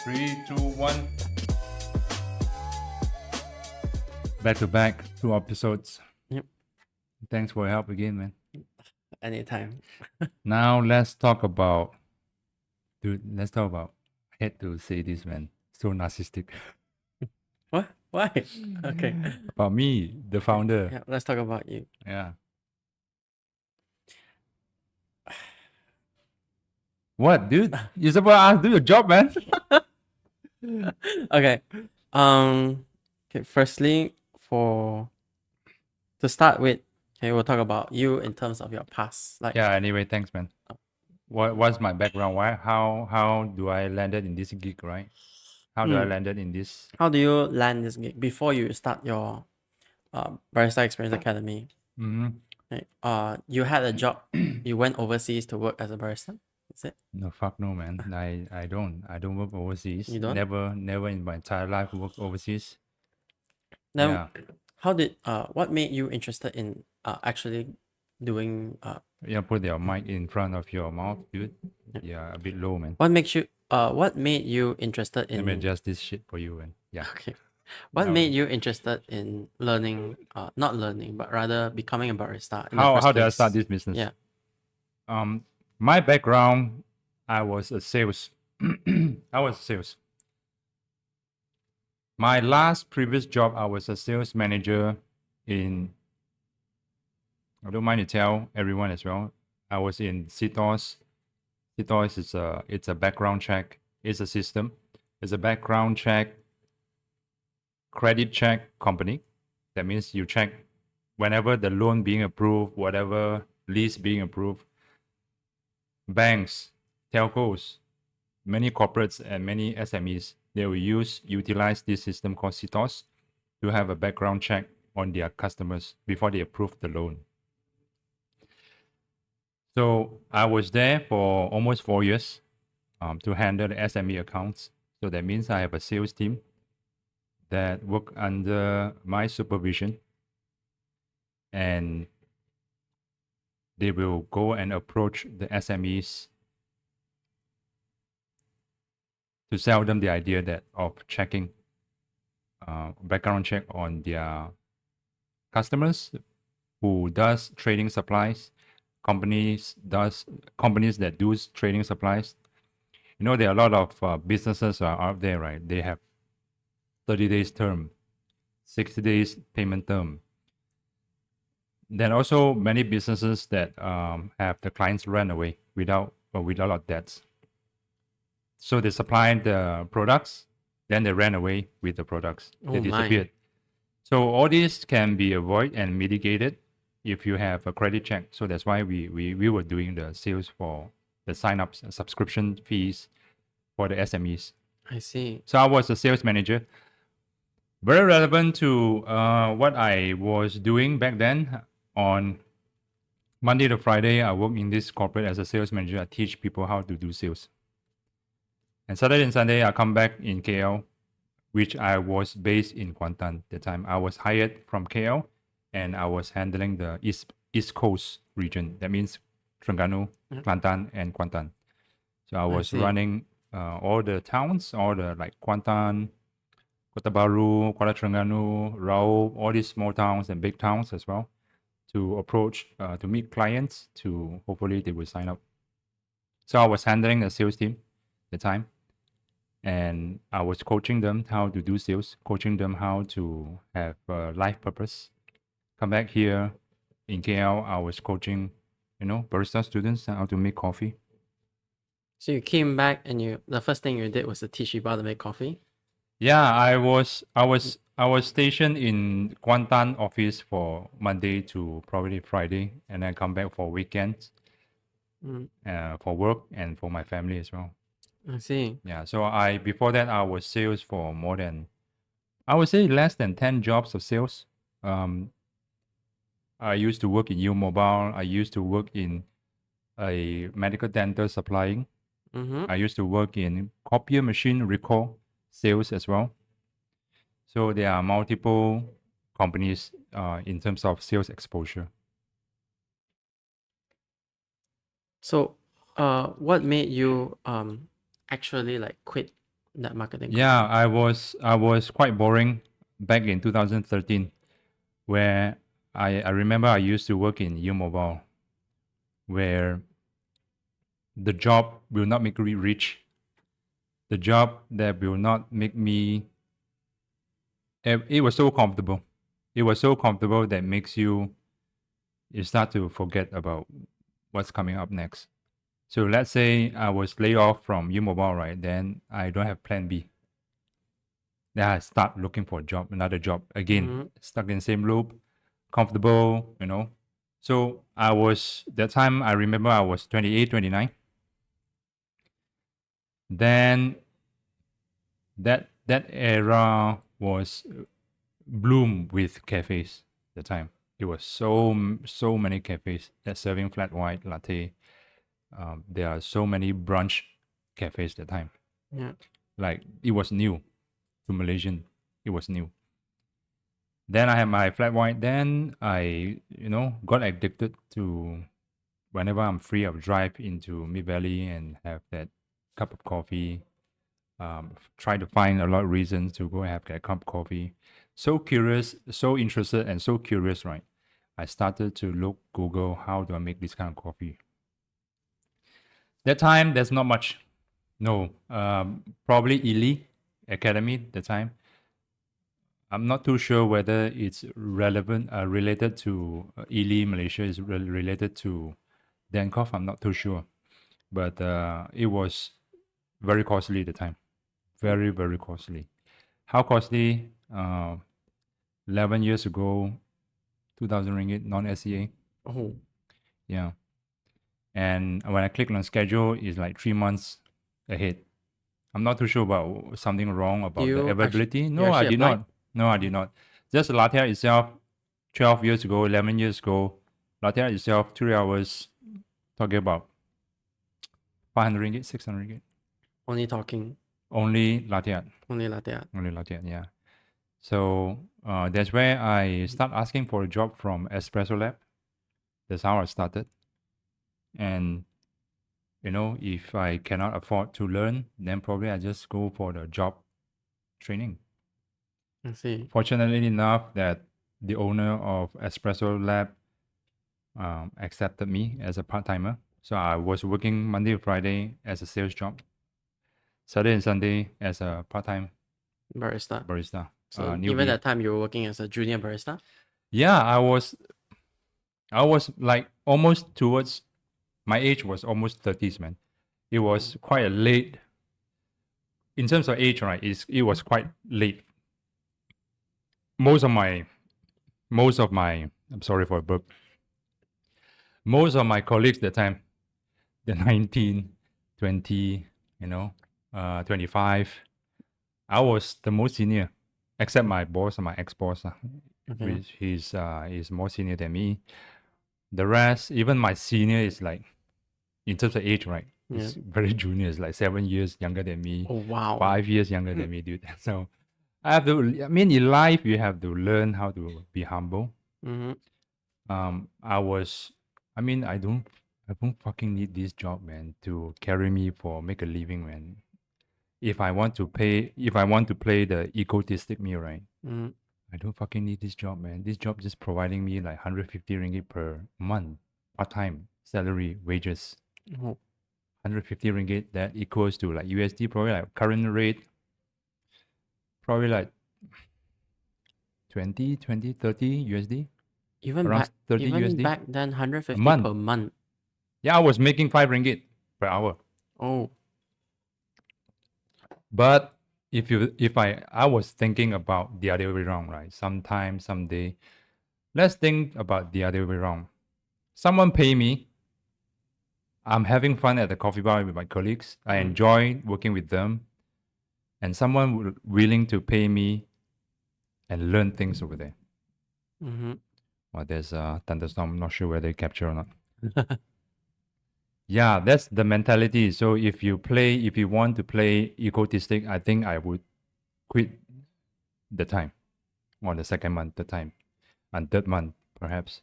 3, 2, 1. Back to back, 2 episodes. Yep. Thanks for your help again, man. Anytime. Now let's talk about, I hate to say this, man. So narcissistic. What? Why? Okay. About me, the founder. Yeah, let's talk about you. Yeah. What, dude? You're supposed to do your job, man. Okay. Okay, firstly, to start with, okay, we'll talk about you in terms of your past. Like Yeah, anyway, thanks, man. What's my background? How do I landed in this gig, right? How do I landed in this? how do you land this gig before you start your Barista Experience Academy? Mhm. Right? You had a job, you went overseas to work as a barista, is it? No, fuck no, man. I don't work overseas. You don't? Never in my entire life work overseas. Then Yeah. what made you interested in actually doing Yeah, put your mic in front of your mouth, dude. Yeah, a bit low, man. what made you interested Let me in adjust this shit for you, man. Yeah. okay. What No. made you interested in learning not learning but rather becoming a barista in the How first did I place? start this business? Yeah. My background, I was a sales. I was sales. My last previous job, I was a sales manager in. I don't mind to tell everyone as well. I was in CTOS. CTOS is it's a background check. It's a system. It's a background check, credit check company. That means you check whenever the loan being approved, whatever lease being approved. Banks, telcos, many corporates and many SMEs, they will utilize this system called CTOS to have a background check on their customers before they approve the loan. So I was there for almost 4 years to handle the SME accounts. So that means I have a sales team that work under my supervision, and they will go and approach the SMEs to sell them the idea that of checking background check on their customers who does trading supplies, companies that do trading supplies. You know, there are a lot of businesses are out there, right? They have 30 days term, 60 days payment term. Then also many businesses that have the clients run away without a lot of debts. So they supply the products, then they ran away with the products. They Oh my. disappeared. So all this can be avoided and mitigated if you have a credit check. So that's why we were doing the sales for the sign-ups, subscription fees for the SMEs. I see. So I was a sales manager. Very relevant to what I was doing back then. On Monday to Friday, I work in this corporate as a sales manager. I teach people how to do sales. And Saturday and Sunday, I come back in KL, which I was based in Kuantan at the time. I was hired from KL, and I was handling the East Coast region. That means Terengganu, Kelantan, and Kuantan. So I was see. running all the towns, all the like Kuantan, Kota Baru, Kuala Terengganu, Rao, all these small towns and big towns as well, to approach, to meet clients, to hopefully they will sign up. So I was handling the sales team at the time, and I was coaching them how to do sales, coaching them how to have a life purpose. Come back here in KL, I was coaching, barista students how to make coffee. So you came back and the first thing you did was to teach people how to make coffee? Yeah, I was stationed in Kuantan office for Monday to probably Friday, and then come back for weekends, for work and for my family as well. I see. Yeah, so before that I was sales for more than, I would say, less than 10 jobs of sales. I used to work in U Mobile. I used to work in a medical dental supplying. I used to work in copier machine recall sales as well. So there are multiple companies in terms of sales exposure. So what made you actually like quit that marketing Yeah, company? I was quite boring back in 2013, where I remember I used to work in U Mobile, where the job will not make me rich. The job that will not make me. It was so comfortable. It was so comfortable that makes you start to forget about what's coming up next. So let's say I was laid off from U Mobile, right? Then I don't have plan B. Then I start looking for a job, another job. Again, Mm-hmm. stuck in the same loop, comfortable, So I was, that time I remember I was 28, 29. Then that era was bloom with cafes. The time it was so many cafes that serving flat white latte. There are so many brunch cafes that time. Yeah. Like it was new to Malaysian. It was new. Then I had my flat white. Then I, got addicted to whenever I'm free, I'll drive into Mid Valley and have that cup of coffee. Try to find a lot of reasons to go have that cup of coffee. So curious, so interested, and so curious, right? I started to look Google how do I make this kind of coffee. That time there's not much. No, probably Ely Academy. That time I'm not too sure whether it's relevant, related to Ely Malaysia is related to Dankoff. I'm not too sure, but it was very costly at the time. Very very costly. How costly? 11 years ago, 2,000 ringgit non SEA. Oh, Yeah, and when I click on schedule, it's like 3 months ahead. I'm not too sure about something wrong about the availability. you No, I actually did applied? not. No, I did not. Just Latte itself, 12 years ago, 11 years ago, Latte itself, 3 hours, talking about 500 ringgit, 600 ringgit. Only talking, Only Latte art. only latte art. Only Latte art, yeah. So that's where I start asking for a job from Espresso Lab. That's how I started. And, if I cannot afford to learn, then probably I just go for the job training. I see. Fortunately enough that the owner of Espresso Lab accepted me as a part-timer. So I was working Monday to Friday as a sales job, Saturday and Sunday as a part-time Barista. barista, So even newbie. that time you were working as a junior barista? Yeah, I was like almost towards my age was almost 30s, man. It was quite a late in terms of age, right? It was quite late. Most of my I'm sorry for a burp. Most of my colleagues that time, they're 19, 20, 25. I was the most senior, except my boss, my ex-boss, Okay. which he's more senior than me. The rest, even my senior is like, in terms of age, right? Yeah. He's very junior. It's like 7 years younger than me, Oh, wow. 5 years younger than me, dude. So I have to. I mean, in life, you have to learn how to be humble. Mm-hmm. I was. I mean, I don't fucking need this job, man, to carry me for make a living, man. If I want to play the egotistic me, right? Mm-hmm. I don't fucking need this job, man. This job just providing me like 150 ringgit per month, part time salary, wages. Oh, 150 ringgit, that equals to like USD, probably like current rate, probably like 30 USD, even around back 30 even USD back then, a 150 month. per month. Yeah, I was making 5 ringgit per hour. Oh, But if I was thinking about the other way around, right? Sometime, someday, let's think about the other way around. Someone pay me. I'm having fun at the coffee bar with my colleagues. I enjoy working with them. And someone willing to pay me and learn things over there. mm-hmm. Well, there's a thunderstorm. I'm not sure whether they capture or not. Yeah, that's the mentality. So if you want to play egotistic, I think I would quit the time on the second month, the time, and third month perhaps,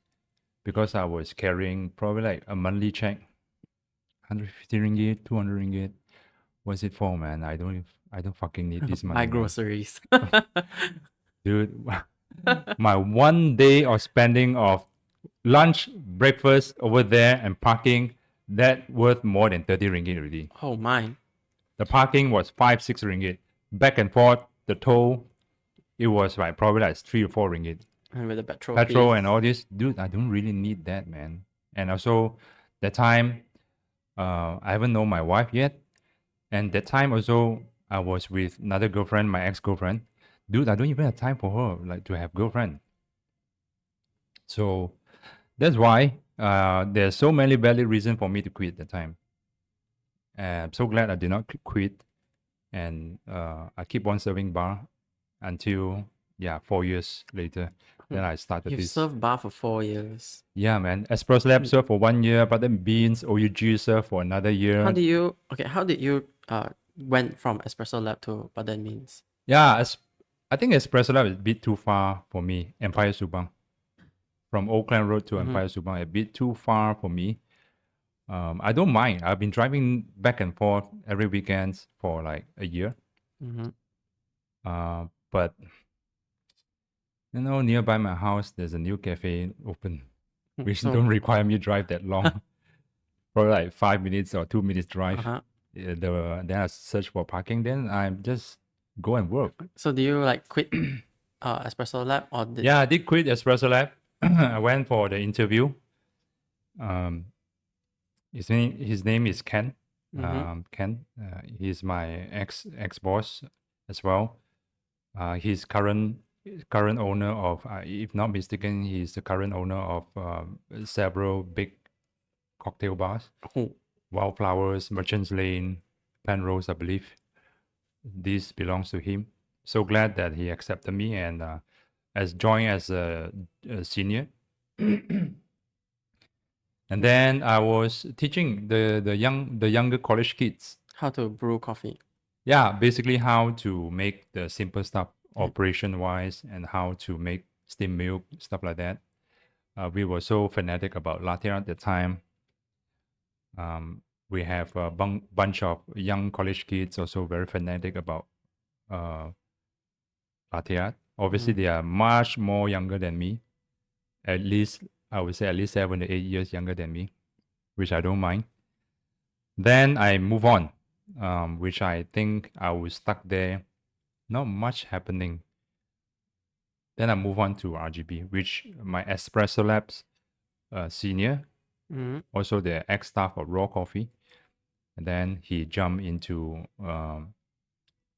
because I was carrying probably like a monthly check, 150 ringgit, 200 ringgit, What's it for, man? I don't fucking need this Buy money, man. groceries. Dude, my 1 day of spending of lunch, breakfast over there and parking, that worth more than 30 ringgit already. Oh my. The parking was 5, 6 ringgit. Back and forth, the toll, it was like probably like 3 or 4 ringgit. And with the petrol Petrol fee. and all this, dude, I don't really need that, man. And also, that time, I haven't known my wife yet. And that time also, I was with another girlfriend, my ex-girlfriend. Dude, I don't even have time for her, like to have girlfriend. So that's why there's so many valid reasons for me to quit that time. And I'm so glad I did not quit. And I keep on serving bar until 4 years later. Then I started You've this. served bar for 4 years. Yeah, man. Espresso Lab served for 1 year, but then Beans, OUG served for another year. How did you went from Espresso Lab to Baden Means? Yeah, I think Espresso Lab is a bit too far for me. Empire Subang. From Oakland Road to Empire Subang, a bit too far for me. I don't mind. I've been driving back and forth every weekend for like a year. But nearby my house, there's a new cafe open, which don't require me to drive that long. Probably like 5 minutes or 2 minutes drive. Then I search for parking. Then I just go and work. So do you like quit Espresso Lab or did Yeah, I did quit Espresso Lab. I went for the interview. His name is Ken. Ken. He's my ex boss as well. He's current owner of, if not mistaken, he's the current owner of several big cocktail bars. Wildflowers, Merchants Lane, Penrose, I believe. This belongs to him. So glad that he accepted me and joined as a senior. And then I was teaching the younger college kids how to brew coffee? Yeah, basically how to make the simple stuff operation wise and how to make steamed milk, stuff like that. We were so fanatic about latte art at the time. We have a bunch of young college kids also very fanatic about latte art. Obviously, they are much more younger than me. At least, I would say at least 7 to 8 years younger than me, which I don't mind. Then I move on, which I think I was stuck there. Not much happening. Then I move on to RGB, which my Espresso Labs senior, also the ex-staff of Raw Coffee. And then he jumped into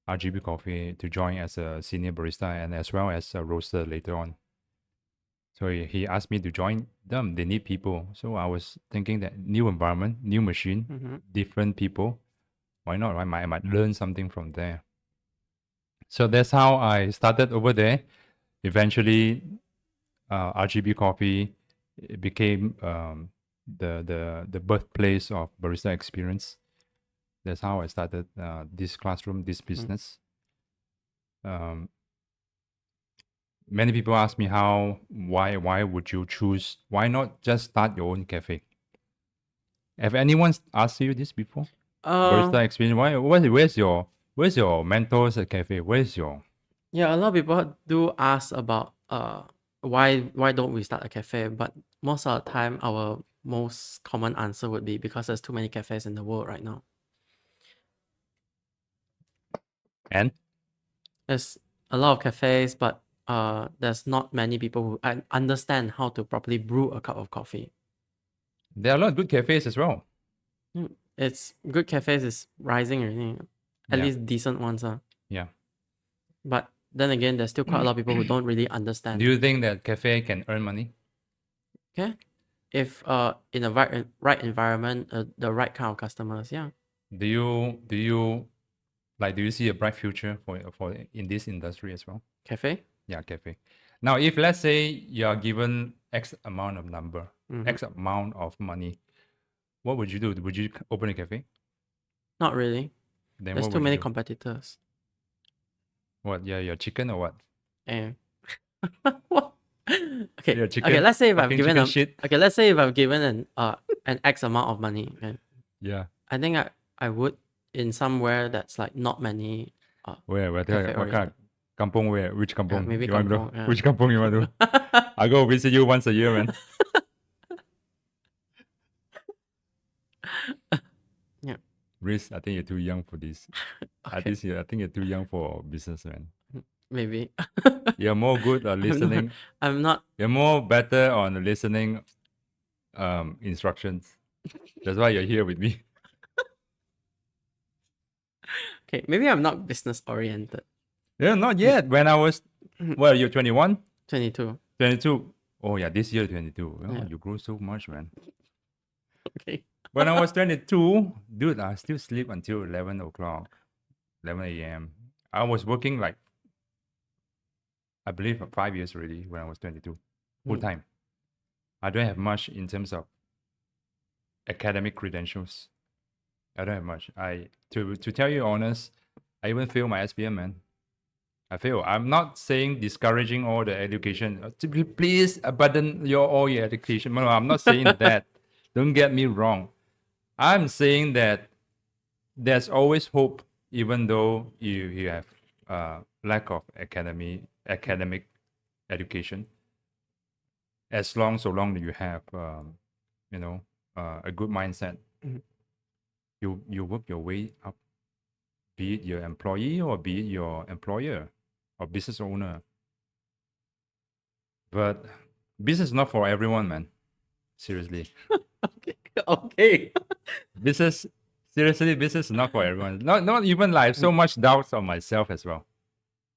RGB Coffee to join as a senior barista and as well as a roaster later on. So he asked me to join them. They need people. So I was thinking that new environment, new machine, different people. Why not? I might learn something from there. So that's how I started over there. Eventually, RGB Coffee became the birthplace of barista experience. That's how I started this classroom, this business. Many people ask me why would you choose? Why not just start your own cafe? Have anyone asked you this before? Barista experience. Where's your mentors at cafe? Where's your Yeah, a lot of people do ask about why don't we start a cafe, but most of the time our most common answer would be because there's too many cafes in the world right now. and There's a lot of cafes, but there's not many people who understand how to properly brew a cup of coffee. there are a lot of good cafes as well. It's good cafes is rising already. At Yeah. least decent ones are. Yeah. But then again, there's still quite a lot of people who don't really understand. Do you think that cafe can earn money? Okay. If in a right environment, the right kind of customers, yeah. Do you see a bright future for in this industry as well? Cafe? Yeah, cafe. Now, if let's say you are given X amount of number, X amount of money, what would you do? Would you open a cafe? Not really. Then There's what too would you many do? competitors. What? Yeah, you're chicken or what? Eh. What? Okay. You're chicken. Okay. Let's say if I've fucking given chicken a shit. okay. Let's say if I've given an X amount of money. Okay. Yeah. I think I would in somewhere that's like not many Where cafe what kind oriented. of kampong? Where? Which kampong? Maybe You want to go? kampong. Which kampong you want to? I go visit you once a year, man. Yeah. Riz, I think you're too young for this. At Okay. this year, I think you're too young for business, man. Maybe. You're more good at listening. I'm not. You're more better on listening instructions. That's why you're here with me. Okay, maybe I'm not business oriented. Yeah, not yet. When I was, well, you're 21? 22. 22. Oh, yeah, this year 22. Oh, Yeah. you grew so much, man. Okay. When I was 22, dude, I still sleep until 11 o'clock, 11 a.m. I was working like, I believe, for 5 years already when I was 22, full time. I don't have much in terms of academic credentials. I don't have much. To tell you honest, I even failed my SPM, man. I fail. I'm not saying discouraging all the education. Please abandon all your education. No, I'm not saying that. Don't get me wrong. I'm saying that there's always hope, even though you have lack of academic education. So long you have a good mindset, you work your way up, be it your employee or be it your employer or business owner. But business is not for everyone, man. Seriously. Okay. Business is not for everyone. Not even like so much doubts on myself as well.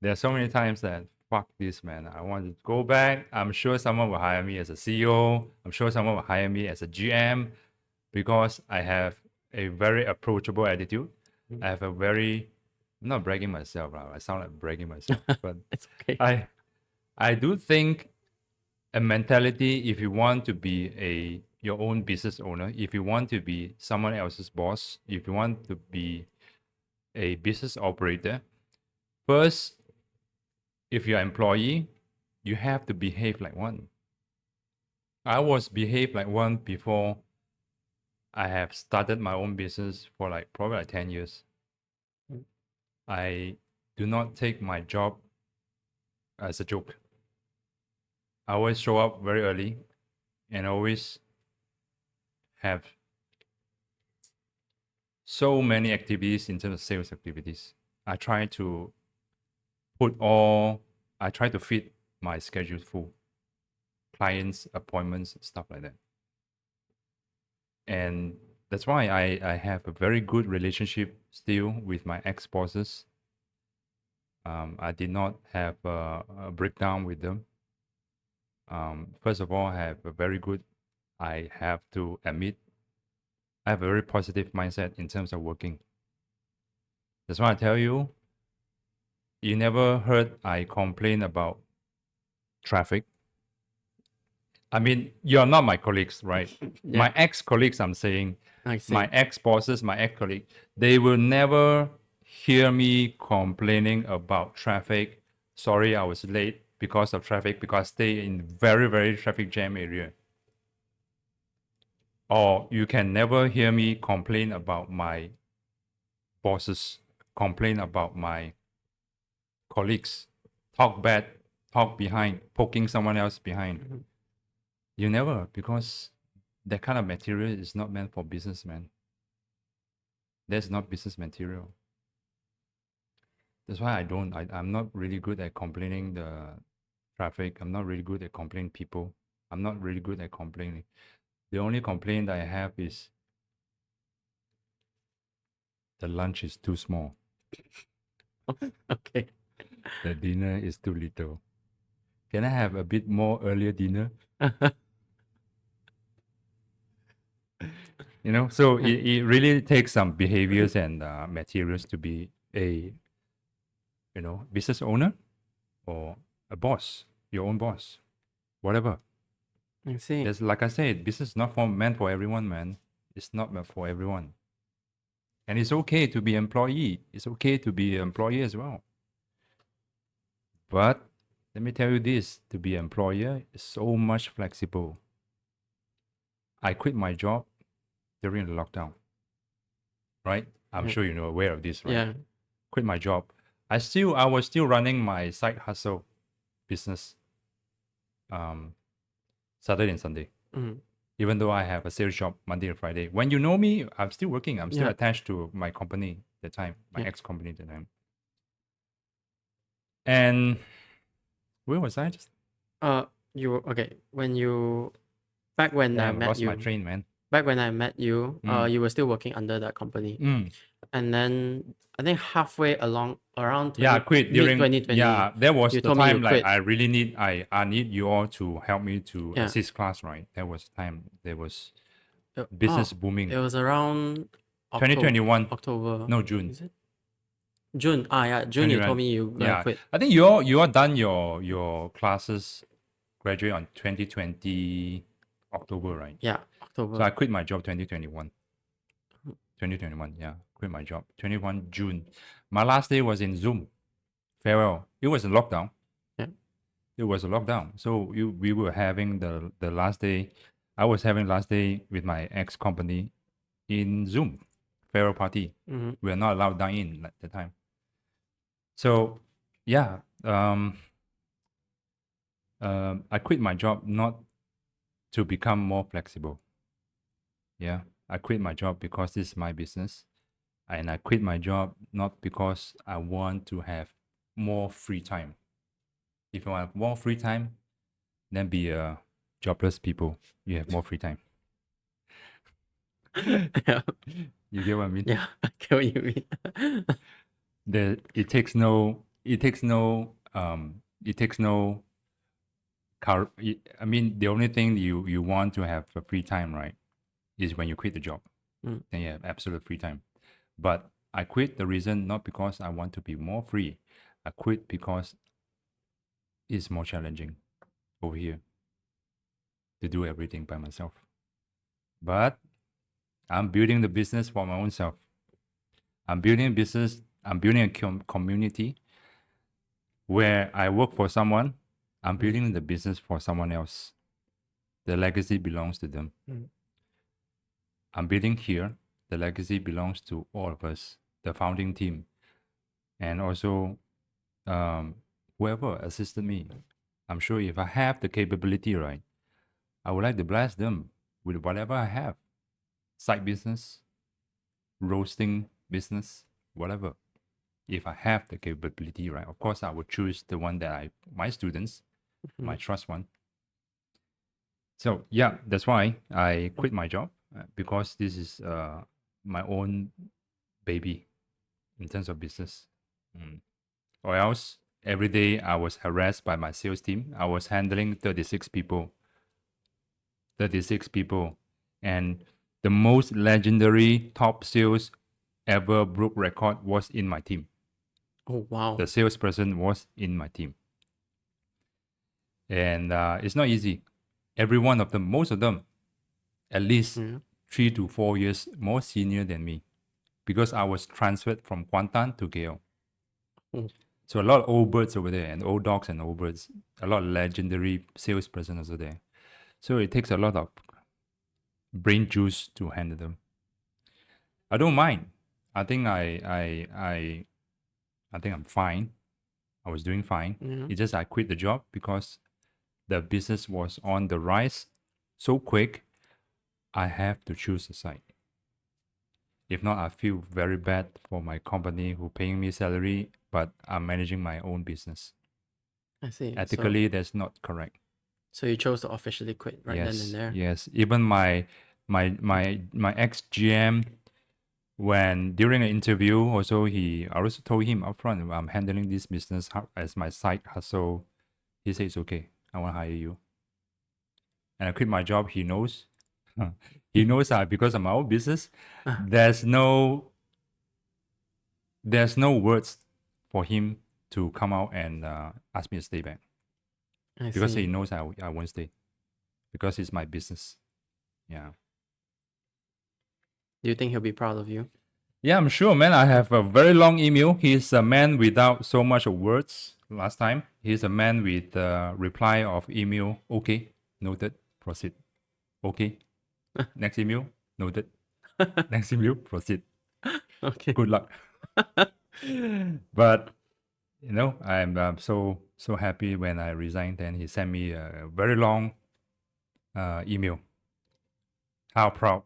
There are so many times that fuck this, man. I want to go back. I'm sure someone will hire me as a CEO. I'm sure someone will hire me as a GM because I have a very approachable attitude. I have a very, I'm not bragging myself. I sound like bragging myself, but It's okay. I do think a mentality, if you want to be your own business owner, if you want to be someone else's boss, if you want to be a business operator, first, if you're an employee, you have to behave like one. I was behaved like one before I have started my own business for like probably like 10 years. I do not take my job as a joke. I always show up very early and always have so many activities in terms of sales activities. I try to fit my schedule full, clients, appointments, stuff like that. And that's why I have a very good relationship still with my ex-bosses. I did not have a breakdown with them. First of all, I have to admit, I have a very positive mindset in terms of working. That's why I tell you, you never heard I complain about traffic. I mean, you're not my colleagues, right? Yeah. My ex-colleagues, I'm saying, I see. my ex-bosses, my ex-colleagues, they will never hear me complaining about traffic. Sorry, I was late because of traffic, because I stay in very, very traffic jam area. Or you can never hear me complain about my bosses, complain about my colleagues, talk bad, talk behind, poking someone else behind. You never, because that kind of material is not meant for businessmen. That's not business material. That's why I'm not really good at complaining the traffic. I'm not really good at complaining people. I'm not really good at complaining. The only complaint I have is the lunch is too small. Okay. The dinner is too little. Can I have a bit more earlier dinner? So it really takes some behaviors and materials to be a business owner or a boss, your own boss, whatever. I see. There's, like I said, business is not meant for everyone, man. It's not meant for everyone. And it's okay to be employee. It's okay to be an employee as well. But let me tell you this, to be an employer is so much flexible. I quit my job during the lockdown, right? I'm Yeah. sure you're aware of this, right? Yeah. Quit my job. I was still running my side hustle business Saturday and Sunday. Mm. Even though I have a sales job Monday and Friday. When you know me, I'm still working. I'm still Yeah. attached to my company at the time, my Yeah. ex-company at the time. And where was I just? You okay when you back when I Damn, I met lost my you train, man. back when I met you, Mm. you were still working under that company, Mm. and then I think halfway along around Yeah, I 20 quit mid during. 2020, Yeah, that was you the told me you time. Like quit. I really need. I need you all to help me to Yeah. assist class. Right. That was the time. There was Oh, business booming. it was around October. 2021. October. No, June. Is it June? Yeah, June. You told 21. me you gonna Yeah, quit. I think you all done your classes graduate on 2020 October, right? Yeah, So October. I quit my job 2021. 2021, yeah, quit my job 21 June. My last day was in Zoom farewell. It was a lockdown. Yeah. It was a lockdown. So we were having the last day. I was having last day with my ex company in Zoom farewell party. Mm-hmm. We are not allowed dine in at the time. So yeah, I quit my job not to become more flexible. Yeah, I quit my job because this is my business, and I quit my job not because I want to have more free time. If you have more free time, then be a jobless people. You have more free time. Yeah. You get what I mean? Yeah. I get what you mean. It takes no car. I mean, the only thing you want to have a free time, right, is when you quit the job. Mm. Then you have absolute free time. But I quit the reason not because I want to be more free. I quit because it's more challenging over here to do everything by myself. But I'm building the business for my own self. I'm building a business. I'm building a community where I work for someone. I'm building the business for someone else. The legacy belongs to them. Mm. I'm building here. The legacy belongs to all of us, the founding team, and also whoever assisted me. I'm sure if I have the capability, right, I would like to bless them with whatever I have. Side business, roasting business, whatever. If I have the capability, right, of course I would choose the one that my students, my trust one. So yeah, that's why I quit my job because this is my own baby in terms of business. Or else every day I was harassed by my sales team. I was handling 36 people. 36 people. And the most legendary top sales ever broke record was in my team. Oh wow. The salesperson was in my team. And it's not easy. Every one of them, most of them, at least Yeah. 3 to 4 years more senior than me because I was transferred from Kuantan to KL. Mm. So a lot of old birds over there and old dogs and old birds, a lot of legendary salesperson over there. So it takes a lot of brain juice to handle them. I don't mind. I think I think I'm fine. I was doing fine. Yeah. It's just I quit the job because the business was on the rise so quick. I have to choose a side. If not, I feel very bad for my company who paying me salary, but I'm managing my own business. I see. Ethically, that's not correct. So you chose to officially quit right then and Yes, there. yes. Even my ex GM, when during an interview, also I also told him upfront, I'm handling this business as my side hustle. He says it's okay. I want to hire you, and I quit my job. He knows. He knows that because of my own business, Ah, there's no words for him to come out and ask me to stay back I because he see. knows I won't stay because it's my business. Yeah. Do you think he'll be proud of you? Yeah, I'm sure, man. I have a very long email. He's a man without so much of words. Last time, he's a man with reply of email. Okay, noted. Proceed. Okay. Next email. Noted. Next email. Proceed. Okay. Good luck. But you know, I'm so happy when I resigned. Then he sent me a very long email. How proud.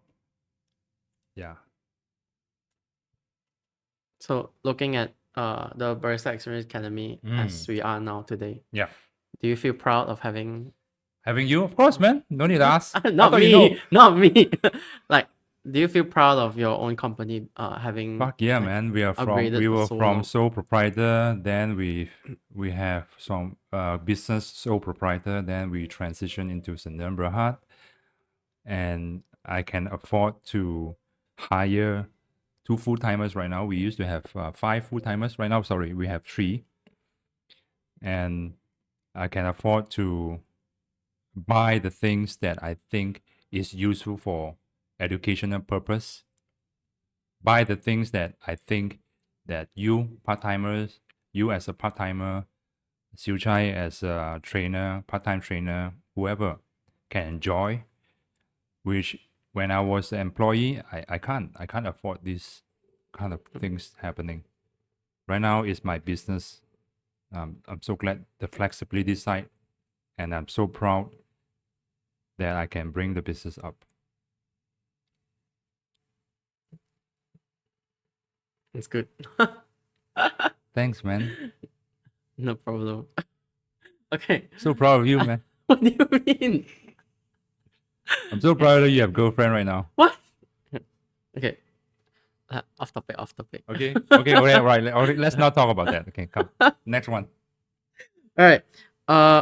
Yeah. So looking at the Barista Experience Academy as we are now today, Yeah. do you feel proud of having Having you, of course, man. No need to ask. I not thought you know. me, not me. Like, do you feel proud of your own company having Fuck yeah, like man. We upgraded for were so from long? sole proprietor, then we have some business sole proprietor, then we transition into Sdn Bhd, and I can afford to hire 2 full-timers right now. We used to have 5 full-timers. Right now, sorry, we have 3, and I can afford to buy the things that I think is useful for educational purpose. Buy the things that I think that you part-timers, you as a part-timer, Siu Chai as a trainer, part-time trainer, whoever can enjoy, which when I was an employee, I can't afford these kind of things happening. Right now is my business. I'm so glad the flexibility side, and I'm so proud that I can bring the business up. It's good. Thanks, man. No problem. Okay. So proud of you, man. What do you mean? I'm so proud that you have girlfriend right now. What? Okay. Off topic, off topic. Okay. Okay. All right. Right. All right. Let's not talk about that. Okay. Come. Next one. All right.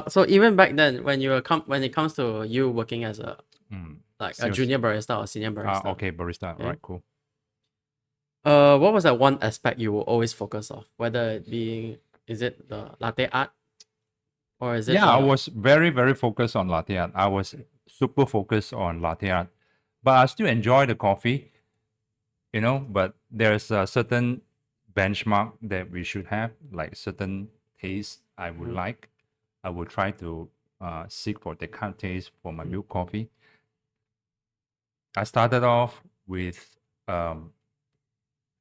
So even back then, when when it comes to you working as a like a Sales. junior barista or senior barista, Okay. Barista. Okay. All right. Cool. what was that one aspect you will always focus on? Whether it be, is it the latte art, or is it Yeah, I the was very, very focused on latte art. I was super focused on latte art, but I still enjoy the coffee, you know. But there's a certain benchmark that we should have, like certain taste I would like. I would try to seek for that kind of taste for my milk coffee. I started off with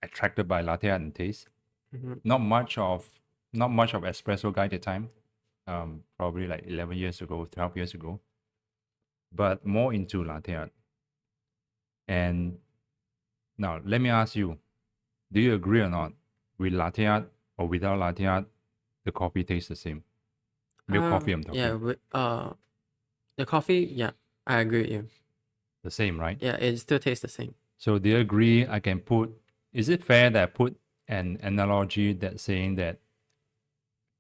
attracted by latte art and taste. Mhm. Not much of espresso guy at the time. Probably like 11 years ago, 12 years ago, but more into latte art. And now let me ask you, do you agree or not? With latte art or without latte art, the coffee tastes the same. Milk coffee, I'm talking. Yeah, the coffee, yeah, I agree with you. The same, right? Yeah, it still tastes the same. So do you agree I can is it fair that I put an analogy that saying that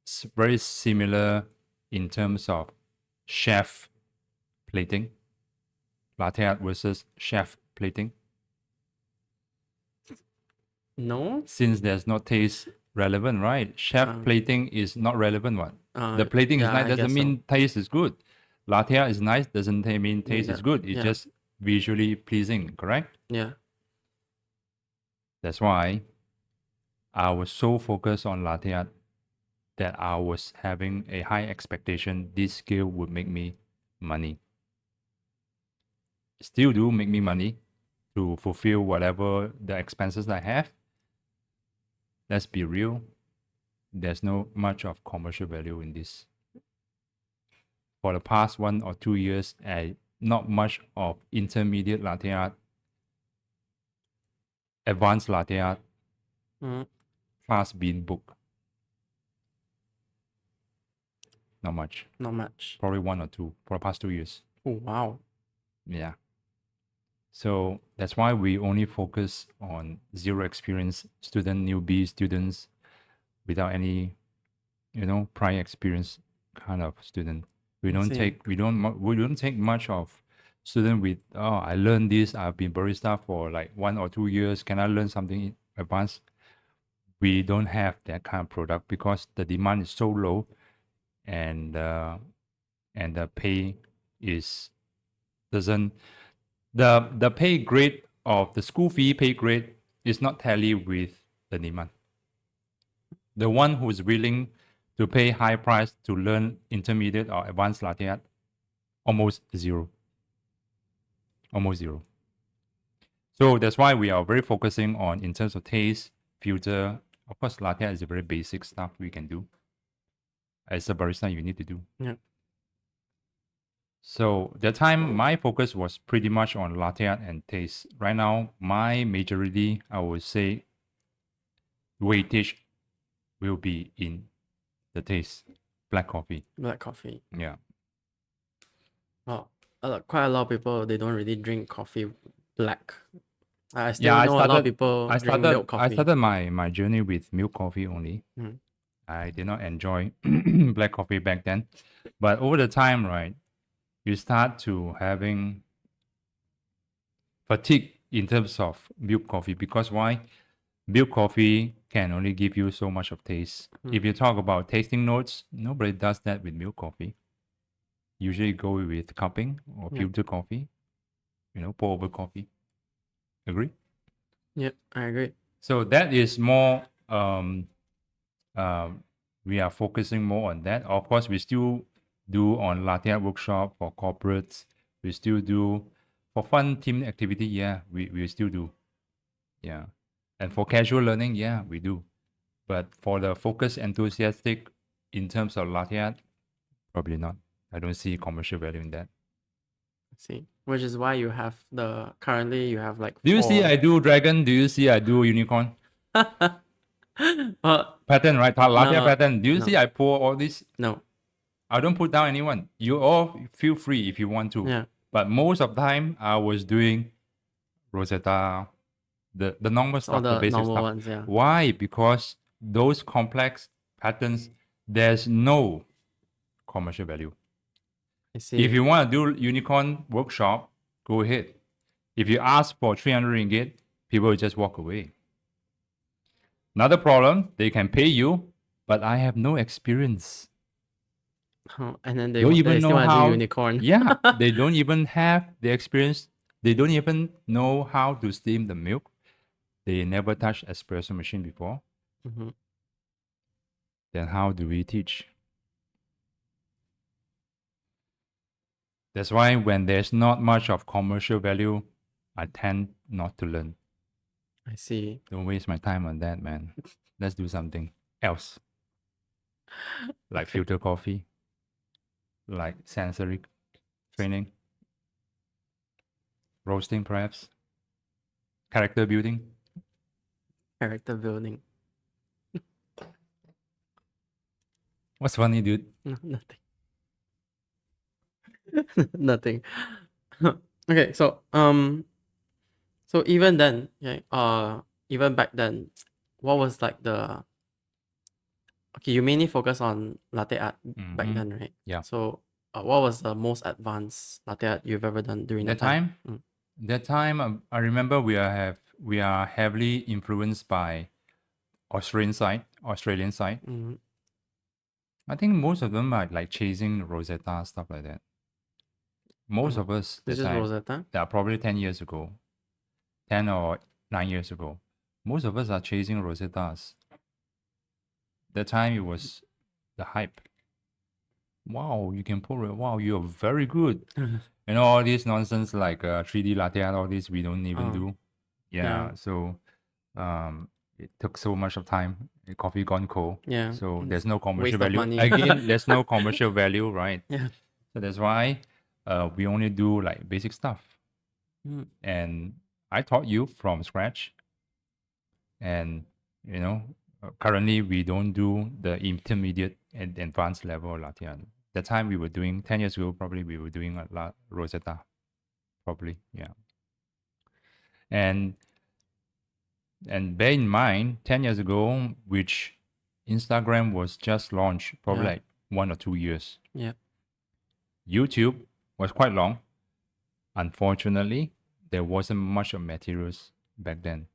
it's very similar in terms of chef plating, latte art versus chef plating? No? Since there's no taste relevant, right? Chef plating is not relevant one. The plating is yeah, nice I doesn't guess mean taste is good. Latte art is nice doesn't mean taste is Yeah, good. It's yeah. just visually pleasing, correct? Yeah. That's why I was so focused on latte art that I was having a high expectation this skill would make me money. Still do make me money to fulfill whatever the expenses I have. Let's be real. There's no much of commercial value in this. For the past 1 or 2 years, not much of intermediate latte art, advanced latte art class being booked. Not much. Not much. Probably 1 or 2 for the past 2 years. Oh, wow. Yeah. So that's why we only focus on zero experience student, newbie students without any, prior experience kind of student. We don't take much of student with, I learned this, I've been barista for like 1 or 2 years, can I learn something advanced? We don't have that kind of product because the demand is so low, and the pay is doesn't the pay grade of the school fee pay grade is not tally with the demand. The one who is willing to pay high price to learn intermediate or advanced latte art, almost zero. So that's why we are very focusing on in terms of taste, filter. Of course, latte is a very basic stuff we can do. As a barista, you need to do. Yeah. So that time, my focus was pretty much on latte art and taste. Right now, my majority, I would say, weightage will be in the taste, black coffee. Black coffee. Yeah. Well, quite a lot of people, they don't really drink coffee black. I Yeah, still know a lot of people drink milk I coffee. started my journey with milk coffee only. Mm. I did not enjoy black coffee back then. But over the time, right, you start to having fatigue in terms of milk coffee because why? Milk coffee can only give you so much of taste. If you talk about tasting notes, nobody does that with milk coffee. Usually go with cupping or Yeah. filter coffee, pour over coffee. Agree? Yep, I agree. So that is more we are focusing more on that. Of course, we still do on latte art workshop for corporates. We still do for fun team activity. Yeah, we still do. Yeah, and for casual learning, yeah, we do. But for the focus enthusiastic in terms of latte art, probably not. I don't see commercial value in that. See, which is why you have currently you have like Do you see 4. I do dragon? Do you see I do unicorn pattern, right? Latte No, pattern. Do you no. see I pour all this? No. I don't put down anyone. You all feel free if you want to. Yeah. But most of the time, I was doing Rosetta, the normal All stuff, the the basic normal stuff. ones, yeah. Why? Because those complex patterns, there's no commercial value. I see. If you want to do unicorn workshop, go ahead. If you ask for 300 ringgit, people will just walk away. Another problem, they can pay you, but I have no experience. And then they Don't even still know want to do how. unicorn. Yeah, they don't even have the experience. They don't even know how to steam the milk. They never touched espresso machine before. Mm-hmm. Then how do we teach? That's why when there's not much of commercial value, I tend not to learn. I see. Don't waste my time on that, man. Let's do something else, like Okay. filter coffee, like sensory training, roasting perhaps, character building. Character building. What's funny, dude? No, nothing. Nothing. Okay, so even then, okay, even back then, what was like okay, you mainly focus on latte art back then, right? Yeah. So what was the most advanced latte art you've ever done during that time? That time, I remember we are heavily influenced by Australian side. Mm-hmm. I think most of them are like chasing Rosetta stuff like that. Most of us that This is time, Rosetta. that probably 10 years ago, 10 or 9 years ago, most of us are chasing Rosettas. That time it was the hype. Wow, you can pour it. Wow, you're very good. All this nonsense like 3D latte art, all this we don't even do. Yeah. So it took so much of time. Coffee gone cold. Yeah. So there's no commercial Waste of value. money. Again, there's no commercial value, right? Yeah. So that's why we only do like basic stuff. And I taught you from scratch. And currently we don't do the intermediate and advanced level latte art. That time we were doing 10 years ago, probably we were doing a Rosetta. Probably, yeah. And bear in mind, 10 years ago, which Instagram was just launched, probably like 1 or 2 years. Yeah. YouTube was quite long. Unfortunately, there wasn't much of materials back then.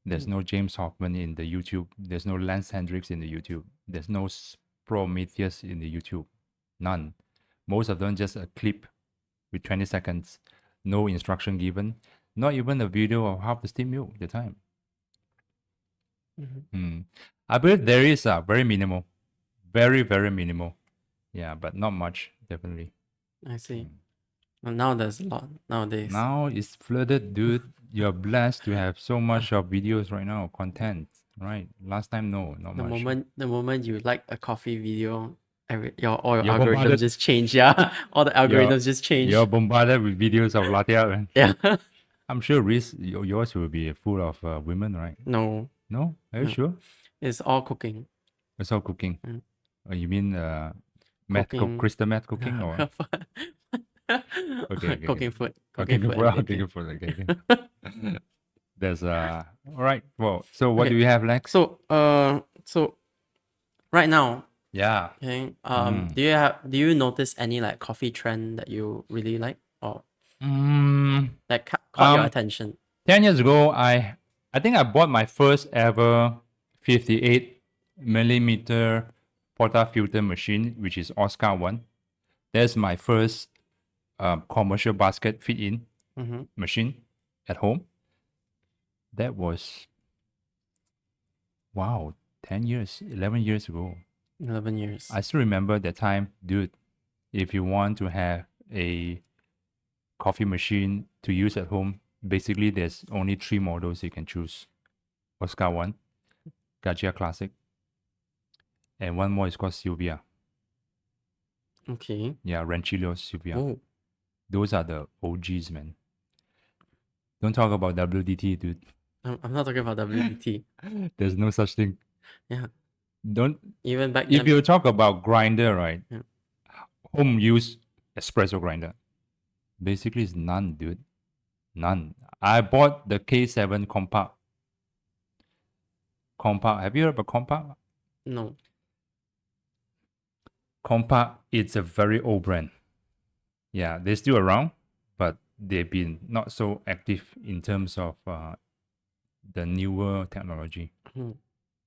There's no James Hoffman in the YouTube. There's no Lance Hendricks in the YouTube. There's no Prometheus in the YouTube. None. Most of them just a clip with 20 seconds. No instruction given. Not even a video of how to steam milk at the time. I believe there is very minimal. Very, very minimal. Yeah, but not much, definitely. I see. And now there's a lot nowadays. Now it's flooded, dude. You're blessed to have so much of videos right now, content, right? Last time, no, not The much. moment you like a coffee video, all your You're algorithms bombarded. just change. Yeah, all the You're algorithms just you're change. bombarded with videos of latte art, man. Yeah. I'm sure yours will be full of women, right? No, No, are you no, sure? it's all cooking. It's all cooking. Mm. You mean Cooking. crystal meth cooking or okay, Cooking food. okay, Cooking good food for and okay, baking. good for okay. There's all right. Well, so what do Okay. you have next? So right now, Yeah. okay, Mm. do you notice any like coffee trend that you really like or Mm, that caught your um, attention? 10 years ago, I think I bought my first ever 58 millimeter portafilter machine, which is Oscar one. That's my first commercial basket fit-in Mm-hmm. machine at home. That was wow, 10 years, 11 years ago. 11 years. I still remember that time, dude. If you want to have a coffee machine to use at home, basically there's only three models you can choose: Oscar one, Gaggia Classic, and one more is called Sylvia. Okay. Yeah, Ranchillo Sylvia. Oh, Those are the OGs, man. Don't talk about WDT, dude. I'm not talking about WDT. There's no such thing. Yeah. Don't. Even back If then. you talk about grinder, right? Yeah. Home use espresso grinder. Basically, it's none, dude. None. I bought the K7 compact. Compact. Have you heard about compact? No. Compact. It's a very old brand. Yeah, they're still around, but they've been not so active in terms of the newer technology. Hmm.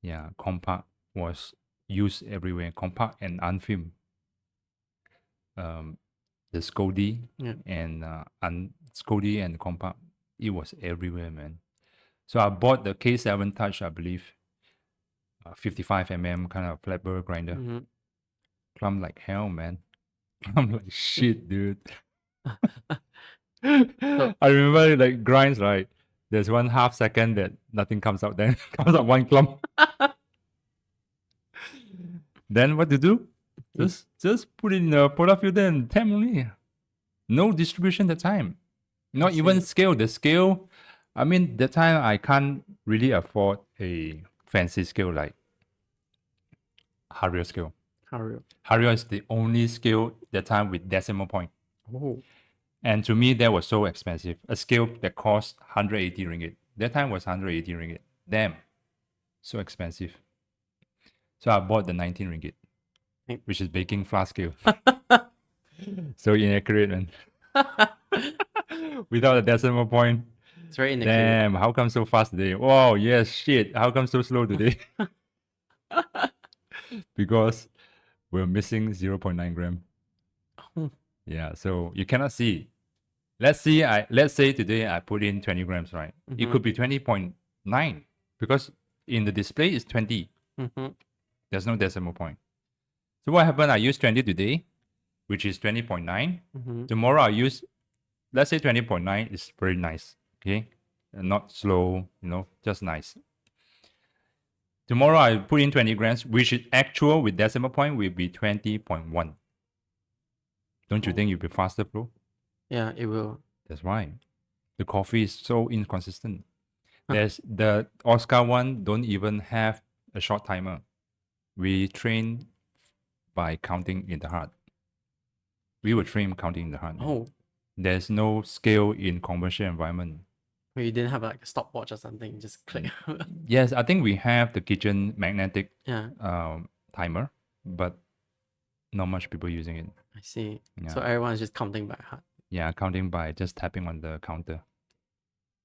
Yeah, compact was used everywhere. Compact and unfilmed. The Scody Yeah. and Scody and compact. It was everywhere, man. So I bought the K7 Touch, I believe, 55 kind of flat burr grinder. Mm-hmm. Clump like hell, man. Clump like shit, dude. So I remember it like grinds, right? There's 1/2 second that nothing comes out, then comes out one clump. Then what to do? you, Just put it in a portafilter and tap only. No distribution that time. Not even see. scale. The scale, I mean, that time I can't really afford a fancy scale like Harrier scale. Haru. Harrier is the only scale that time with decimal point. Oh. And to me, that was so expensive. A scale that cost 180 ringgit. That time was 180 ringgit. Damn, so expensive. So I bought the 19 ringgit, Hey. which is baking flask scale. So inaccurate, man. Without a decimal point. It's very inaccurate. Damn, how come so fast today? Wow, yes, shit. How come so slow today? Because we're missing 0.9 gram. Oh. Yeah, so you cannot see. Let's say today I put in 20 grams, right? It Mm-hmm. could be 20.9 because in the display it's 20. Mm-hmm. There's no decimal point. So what happened? I use 20 today, which is 20.9. Mm-hmm. Tomorrow I use, let's say 20.9 is very nice. Okay. And not slow, just nice. Tomorrow I put in 20 grams, which is actual with decimal point will be 20.1. Don't you Oh. think you'll be faster, bro? Yeah, it will. That's why. The coffee is so inconsistent. Huh. There's the Oscar one don't even have a short timer. We train by counting in the heart. We were trained counting in the heart. Man. Oh, There's no scale in commercial environment. well, you didn't have like a stopwatch or something. You just click. Yes, I think we have the kitchen magnetic Yeah, timer, but not much people using it. I see. Yeah. So everyone is just counting by heart. Yeah, counting by just tapping on the counter.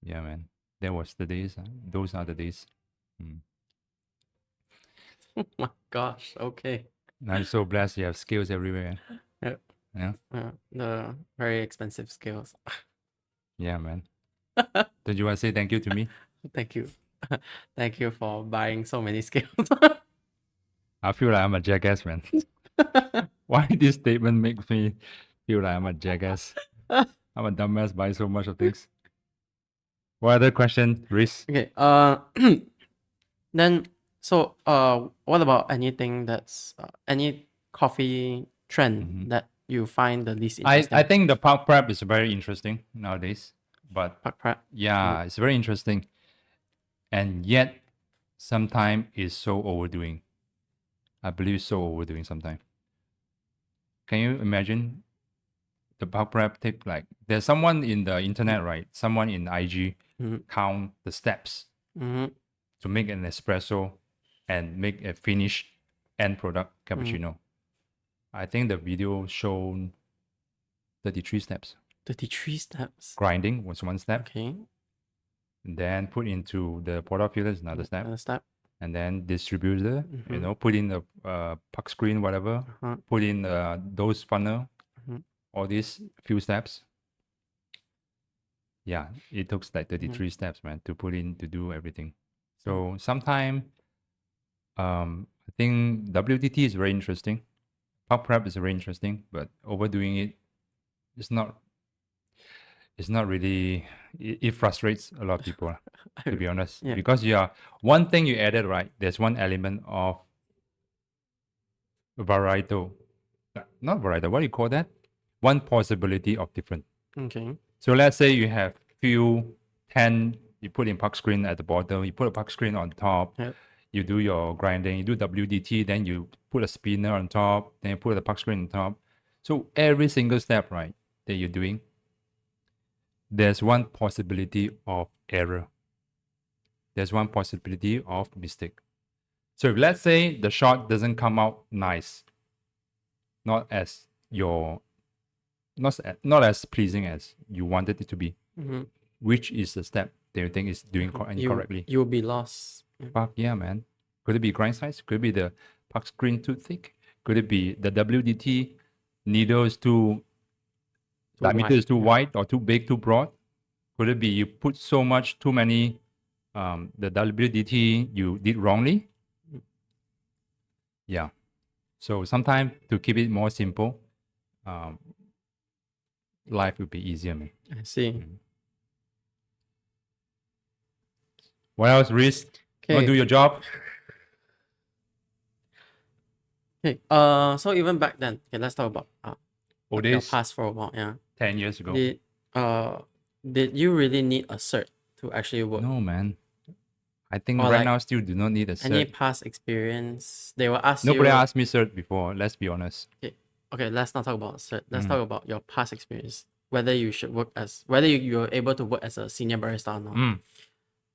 Yeah, man. That was the days. Those are the days. Oh my gosh. Okay. I'm so blessed you have skills everywhere. Yeah. Yeah. The very expensive scales. Yeah, man. Don't you want to say thank you to me? Thank you. Thank you for buying so many scales. I feel like I'm a jackass, man. Why this statement makes me feel like I'm a jackass? I'm a dumbass buying so much of things. What other question, Reese? Okay. Then what about anything that's any coffee trend that you find the least I interesting? think the park prep is very interesting nowadays, but Park prep. yeah, it's very interesting, and yet sometimes it's so overdoing. I believe it's so overdoing sometimes. Can you imagine the park prep take like there's someone in the internet, right? Someone in IG Mhm. count the steps Mhm. to make an espresso and make a finished end product Mhm. cappuccino. I think the video shown 33 steps. 33 steps. Grinding was one step, Okay. and then put into the portafilter is another step, Another step. and then distributor, Mhm. put in the puck screen, whatever, Uh-huh. put in those funnel, Mhm. all these few steps. Yeah, it took like Mhm. 33 steps, man, to put in to do everything. So sometime I think WDT is very interesting. Pub prep is very interesting, but overdoing it is not. It's not really. It frustrates a lot of people, to be honest. Yeah. Because yeah, one thing you added, right? There's one element of varietal, not varietal. What do you call that? One possibility of different. Okay. So let's say you have few 10. You put in puck screen at the bottom. You put a puck screen on top. Yep. You do your grinding. You do WDT. Then you put a spinner on top. Then you put the puck screen on top. So every single step, right, that you're doing, there's one possibility of error. There's one possibility of mistake. So if let's say the shot doesn't come out nice, not as your not as pleasing as you wanted it to be, Mhm. which is the step that you think is doing incorrectly? You'll be lost. Yeah. Fuck yeah, man. Could it be grind size? Could it be the puck screen too thick? Could it be the WDT needle is too Too diameter wide. is too Yeah. wide or too big, too broad? Could it be you put so much, too many the WDT you did wrongly? Yeah. So sometimes to keep it more simple, um, life would be easier, man. I see. What else, Reese? You want to do Okay. your job? Okay. So even back then, okay, let's talk about Old your days, past for a while. Yeah. 10 years ago. Did you really need a cert to actually work? No, man. I think Or right like now still do not need a any cert. past experience? They will ask Nobody you. asked me cert before, let's be honest. Okay, let's not talk about cert. Let's talk about your past experience. Whether you should work as whether you're able to work as a senior barista or not.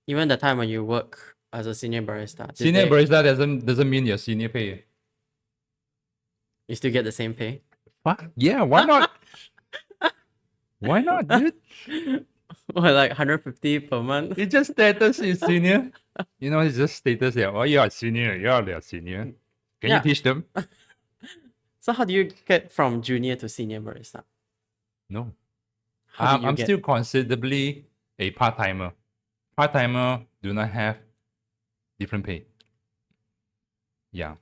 Even the time when you work as a senior barista, Senior barista doesn't mean your senior pay. you still get the same pay? What? Yeah, why not? Why not, dude? Or like 150 per month? It's just status is senior. It's just status there. Oh, you're a senior. You're a senior. Can you teach them? So how do you get from junior to senior barista? No. How did you I'm get? still considerably a part-timer. Part-timer do not have different pay. Yeah.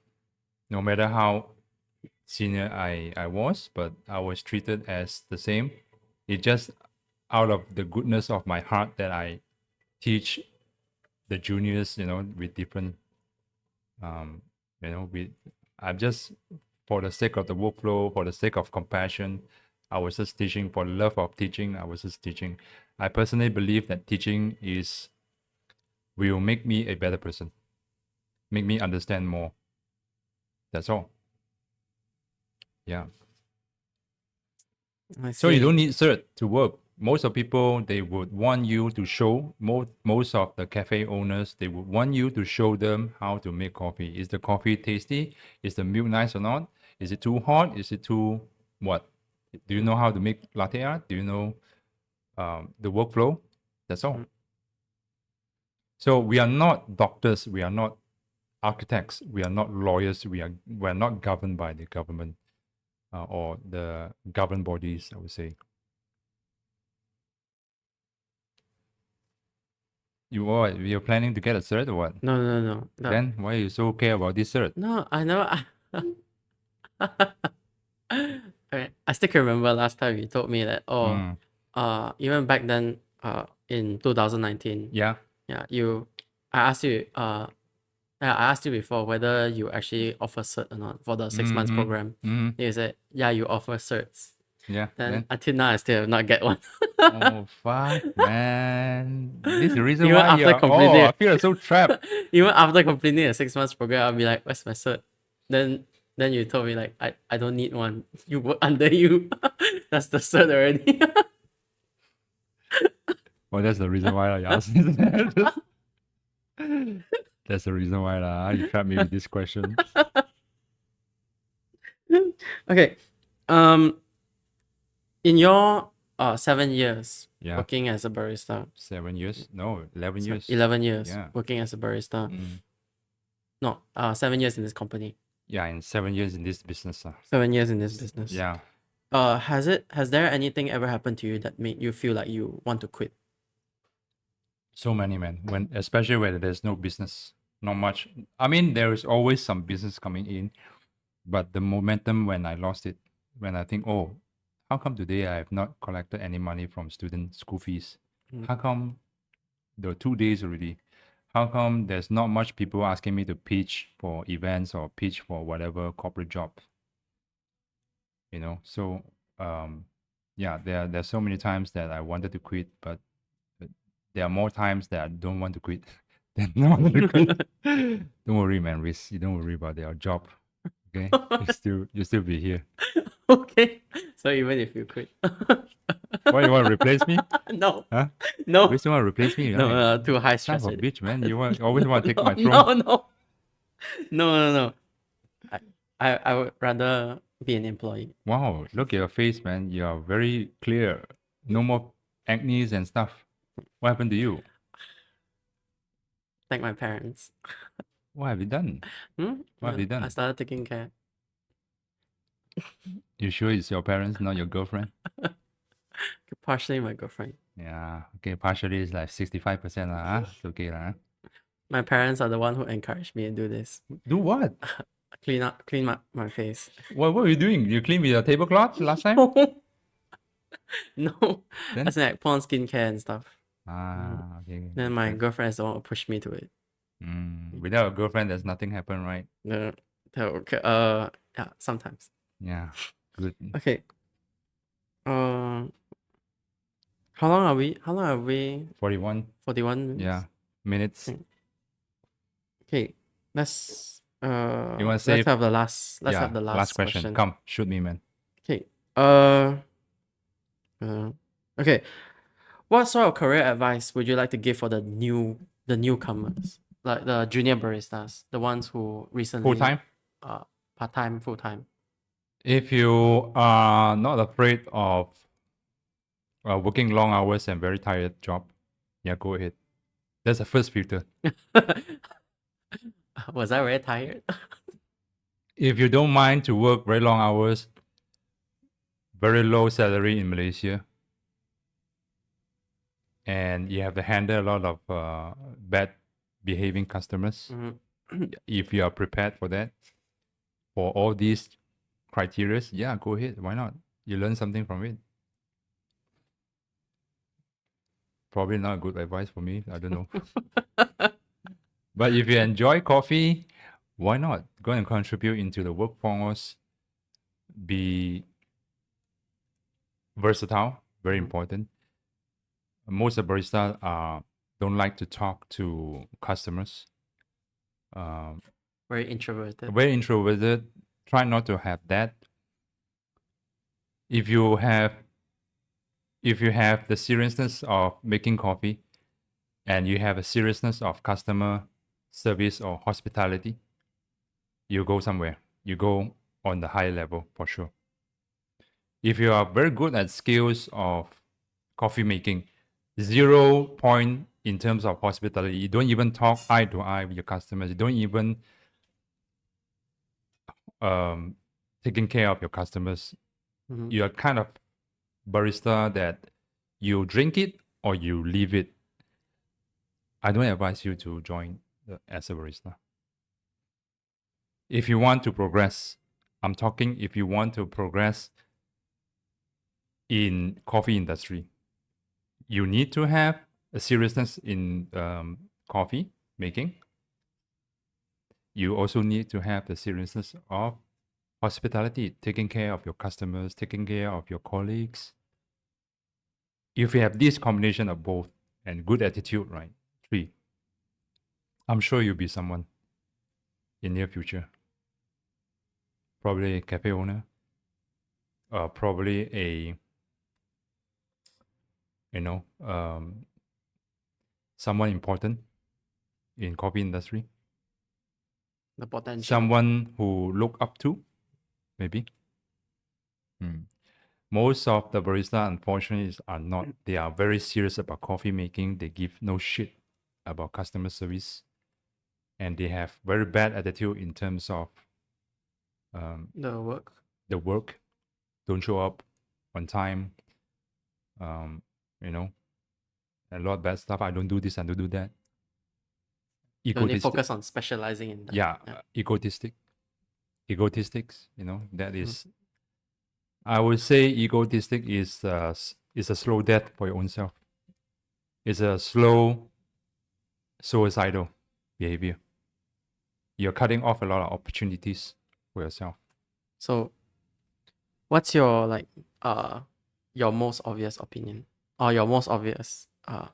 No matter how senior I was, but I was treated as the same. It just out of the goodness of my heart that I teach the juniors, with different, with I'm just for the sake of the workflow, for the sake of compassion, I was just teaching for the love of teaching. I was just teaching. I personally believe that teaching will make me a better person, make me understand more. That's all. Yeah. I So you see. don't need cert to work. Most of people they would want you to show most of the cafe owners they would want you to show them how to make coffee. Is the coffee tasty? Is the milk nice or not? Is it too hot? Is it too what? Do you know how to make latte art? Do you know the workflow? That's all. So we are not doctors. We are not architects. We are not lawyers. We are not governed by the government or the governed bodies, I would say. You're planning to get a cert or what? No. Then why you so care about this cert? No, I know. Okay. I still can remember last time you told me that Mm, even back then in 2019 yeah. yeah I asked you I asked you before whether you actually offer cert or not for the 6 months Mm-hmm. program. Mm-hmm. You said yeah you offer certs. Yeah. Then Then. until now I still have not get one. Oh fuck, man! This is the reason Even why after you're. Oh, completing I feel so trapped. even after completing a 6 months program, I'll be like, where's my cert? Then then you told me like I don't need one. You work under you. That's the cert already. Well, that's the reason why I asked. That's the reason why you trapped me with this question. Okay. Um in your 7 years Yeah, working as a barista, 7 years? No, 11 years. 11 years Yeah. working as a barista. Mm. No, 7 years in this company. Yeah, in 7 years in this business. 7 years in this business. Yeah. Has there anything ever happened to you that made you feel like you want to quit? So many, man. When especially when there's no business, not much. I mean, there is always some business coming in, but the momentum when I lost it, when I think, oh, how come today I have not collected any money from student school fees? Mm. How come there are 2 days already? How come there's not much people asking me to pitch for events or pitch for whatever corporate job? So yeah, there's so many times that I wanted to quit, but there are more times that I don't want to quit than not want to quit. Don't worry, man, Riz. You don't worry about your job. Okay, you still be here. Okay. So even if you quit. Why you want to replace me? No. Huh? No. Riz, you want to replace me, No, right? too high Son stress of a already. bitch, man. You always want to take No, my throne. no. No. I would rather be an employee. Wow, look at your face, man. You are very clear. No more acne and stuff. What happened to you? Thank my parents. What have you done? What have you I done? started taking care. You sure it's your parents, not your girlfriend? Partially my girlfriend. Yeah, okay, partially it's like 65%. It's okay. My parents are the one who encouraged me to do this. Do what? Clean my face. What were you doing? You clean with your tablecloth last time? No. Then? As in like put on skincare and stuff. Okay. Then my girlfriend is the one who pushed me to it. Without a girlfriend, there's nothing happen, right? Okay. Yeah, sometimes. Yeah, good. Okay. How long are we? 41. 41 minutes. Yeah, minutes. Okay. Let's You want to let's say? have the last Last question. Come, shoot me, man. Okay. Okay. What sort of career advice would you like to give for the newcomers, like the junior baristas, the ones who recently Full time? part-time, full-time? If you are not afraid of working long hours and very tired job, yeah, go ahead. That's the first filter. Was I very tired? If you don't mind to work very long hours, very low salary in Malaysia, and you have to handle a lot of bad behaving customers, if you are prepared for that, for all these criteria, yeah, go ahead. Why not? You learn something from it. Probably not good advice for me. I don't know. But if you enjoy coffee, why not? Go and contribute into the workforce. Be versatile, very important. Most of baristas don't like to talk to customers. Very introverted. Very introverted. Try not to have that. If you have the seriousness of making coffee, and you have a seriousness of customer service or hospitality, you go somewhere. You go on the high level for sure. If you are very good at skills of coffee making, 0 point in terms of hospitality. You don't even talk eye to eye with your customers. You don't even taking care of your customers. You are kind of barista that you drink it or you leave it. I don't advise you to join as a barista. If you want to progress, I'm talking if you want to progress in coffee industry. You need to have a seriousness in coffee making. You also need to have the seriousness of hospitality, taking care of your customers, taking care of your colleagues. If you have this combination of both and good attitude, right? 3, I'm sure you'll be someone in near future. Probably a cafe owner, probably a someone important in coffee industry, The potential. someone who look up to, maybe. Most of the barista, unfortunately, are not. They are very serious about coffee making. They give no shit about customer service, and they have very bad attitude in terms of The work. the work. Don't show up on time. You know, a lot of bad stuff. I don't do this. I don't do that. They only Egotistic. focus on specializing in that. Yeah, egotistics. That Mhm. is. I would say egotistic is a slow death for your own self. It's a slow suicidal behavior. You're cutting off a lot of opportunities for yourself. So, what's your your most obvious opinion or your most obvious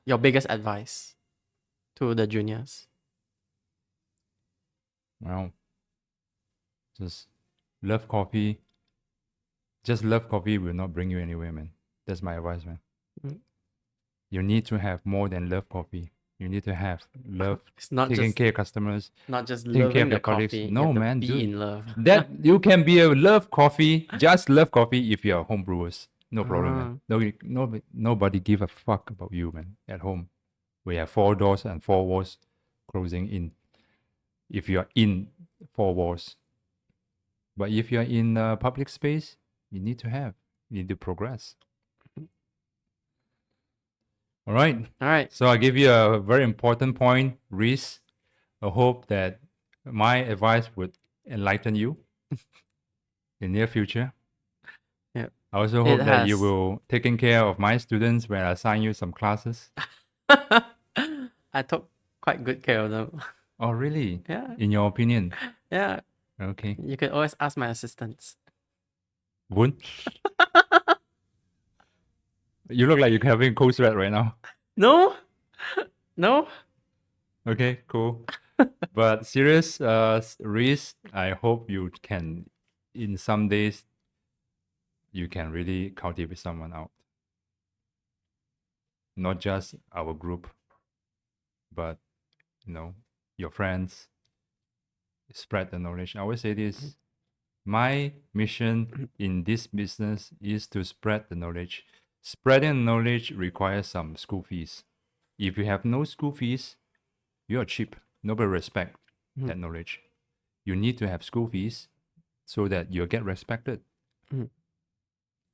your biggest advice to the juniors? Well, just love coffee. Just love coffee will not bring you anywhere, man. That's my advice, man. Mm. You need to have more than love coffee. You need to have love It's not taking just care of customers, not just taking care loving of the your colleagues. coffee. You No, have to man, be dude. in love. That you can be a love coffee, just love coffee if you're home brewers. No problem, man. Nobody give a fuck about you, man. At home, we have 4 doors and 4 walls closing in. If you're in 4 walls, but if you're in a public space, you need to progress. All right. All right. So I give you a very important point, Reese. I hope that my advice would enlighten you in near future. Yeah. I also It hope that you has. will taking care of my students when I assign you some classes. I took quite good care of them. Oh, really? Yeah. In your opinion? Yeah. Okay. You can always ask my assistants. Woon? You look like you're having cold sweat right now. No. No. Okay, cool. But serious, Reese, I hope you can, in some days, you can really cultivate someone out. Not just our group, but, your friends. Spread the knowledge. I always say this. My mission in this business is to spread the knowledge. Spreading knowledge requires some school fees. If you have no school fees, you are cheap. Nobody respect that knowledge. You need to have school fees so that you get respected.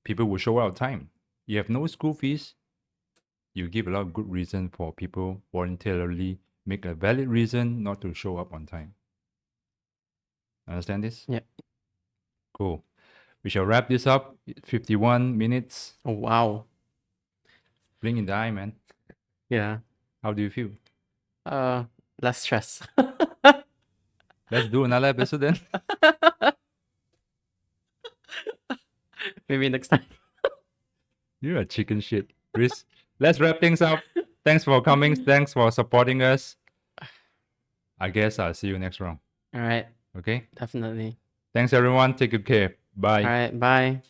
People will show out time. You have no school fees, you give a lot of good reason for people voluntarily make a valid reason not to show up on time. Understand this? Yeah. Cool. We shall wrap this up. 51 minutes. Oh wow. Blink in the eye, man. Yeah. How do you feel? Less stress. Let's do another episode then. Maybe next time. You're a chicken shit. Chris, let's wrap things up. Thanks for coming. Thanks for supporting us. I guess I'll see you next round. All right. Okay? Definitely. Thanks, everyone. Take good care. Bye. All right. Bye.